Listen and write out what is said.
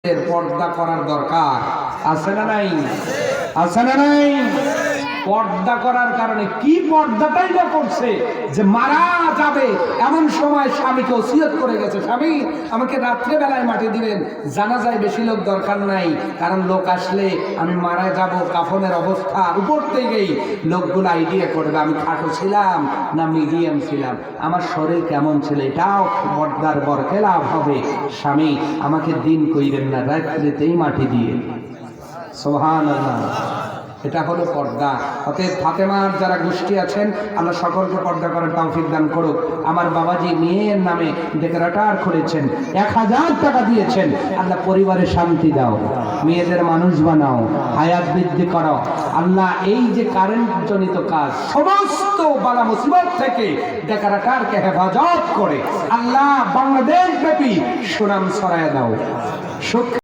পর্দা করার দরকার আছে না নাই? আছে না নাই? পর্দা করার কারণে কি পর্দাটাই না করছে যে মারা যাবে এমন সময় স্বামীকে ওসিয়ত করে গেছে, স্বামী আমাকে রাত্রে বেলায় মাটি দিবেন, জানাজায় বেশি লোক দরকার নাই, কারণ লোক আসলে আমি মারা যাব, কাফনের অবস্থা উপর থেকেই লোকগুলো আইডিয়া করবে আমি খাটো ছিলাম না মিডিয়াম ছিলাম, আমার শরীর কেমন ছিল, এটাও পর্দার বরখেলাপ হবে। স্বামী আমাকে দিন কইবেন না, রাত্রিতেই মাটি দিয়ে। সুবহানাল্লাহ, এটা হলো পর্দা। অতএব ফাতেমার যারা গোষ্ঠী আছেন, আল্লাহ সকলকে পর্দা করার তৌফিক দান করুক। আমার বাবাজি মেয়ের নামে ডেকরেটর খুলেছেন, 1000 টাকা দিয়েছেন। আল্লাহ পরিবারে শান্তি দাও, মেয়েদের মানুষ বানাও, হায়াত বৃদ্ধি করো। আল্লাহ এই যে কারেন্ট জনিত কাজ, সমস্ত বালা মুসিবত থেকে ডেকরেটরকে হেফাজত করে আল্লাহ বাংলাদেশ ব্যাপী সুনাম ছড়ায় দাও।